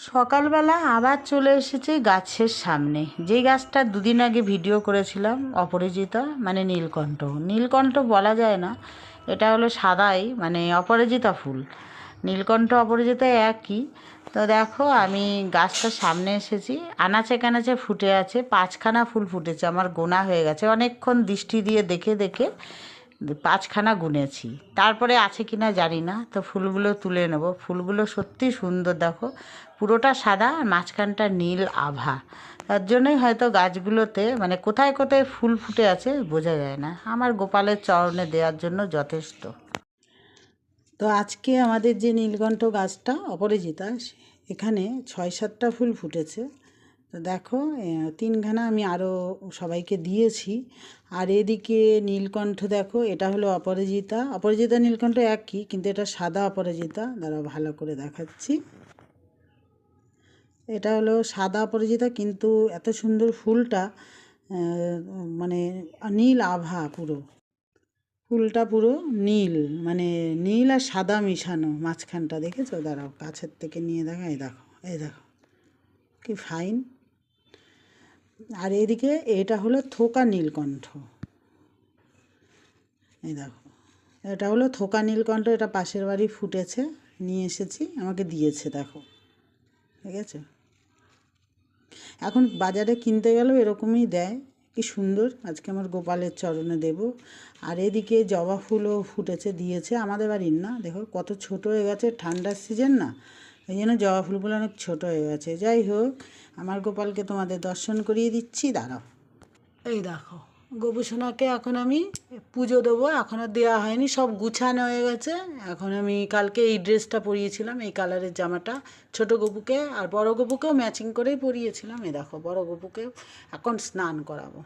সকালবেলা আবার চলে এসেছি গাছের সামনে, যেই গাছটা দুদিন আগে ভিডিও করেছিলাম, অপরাজিতা মানে নীলকণ্ঠ। নীলকণ্ঠ বলা যায় না, এটা হলো সাদাই মানে অপরাজিতা ফুল। নীলকণ্ঠ অপরাজিতা একই। তো দেখো আমি গাছটার সামনে এসেছি, আনাচে কানাচে ফুটে আছে, 5খানা ফুল ফুটেছে, আমার গোনা হয়ে গেছে, অনেকক্ষণ দৃষ্টি দিয়ে দেখে দেখে 5খানা গুনেছি। তারপরে আছে কি না জানি না, তো ফুলগুলো তুলে নেব। ফুলগুলো সত্যি সুন্দর, দেখো পুরোটা সাদা আর মাঝখানটা নীল আভা। তার জন্যই হয়তো গাছগুলোতে মানে কোথায় কোথায় ফুল ফুটে আছে বোঝা যায় না। আমার গোপালের চরণে দেওয়ার জন্য যথেষ্ট। তো আজকে আমাদের যে নীলকণ্ঠ গাছটা অপরাজিতা, এখানে 6-7টা ফুল ফুটেছে। তো দেখো 3খানা আমি আরও সবাইকে দিয়েছি। আর এদিকে নীলকণ্ঠ দেখো, এটা হলো অপরাজিতা। অপরাজিতা নীলকণ্ঠ একই, কিন্তু এটা সাদা অপরাজিতা। দাঁড়াও ভালো করে দেখাচ্ছি। এটা হলো সাদা অপরাজিতা, কিন্তু এত সুন্দর ফুলটা, মানে নীল আভা পুরো। ফুলটা পুরো নীল, মানে নীল আর সাদা মিশানো মাঝখানটা, দেখেছো? দাঁড়াও কাছের থেকে নিয়ে দেখা, এই দেখো, এই দেখো কি ফাইন। আর এদিকে এটা হলো থোকা নীলকণ্ঠ, এই দেখো এটা হলো থোকা নীলকণ্ঠ। এটা পাশের বাড়ি ফুটেছে, নিয়ে এসেছি, আমাকে দিয়েছে, দেখো ঠিক আছে। এখন বাজারে কিনতে গেলেও এরকমই দেয়, কি সুন্দর। আজকে আমার গোপালের চরণে দেব। আর এদিকে জবা ফুলও ফুটেছে, দিয়েছে, আমাদের বাড়ির না, দেখো কত ছোট হয়ে গেছে, ঠান্ডার সিজন না, এই জন্য জবা ফুলগুলো অনেক ছোট হয়ে গেছে। যাই হোক, আমার গোপালকে তোমাদের দর্শন করিয়ে দিচ্ছি, দাঁড়াও। এই দেখো গোপুসোনাকে এখন আমি পুজো দেবো, এখনও দেওয়া হয়নি, সব গুছানো হয়ে গেছে। এখন আমি কালকে এই ড্রেসটা পরিয়েছিলাম, এই কালারের জামাটা, ছোট গপুকে আর বড় গপুকেও ম্যাচিং করেই পরিয়েছিলাম। এই দেখো বড় গপুকে এখন স্নান করাবো।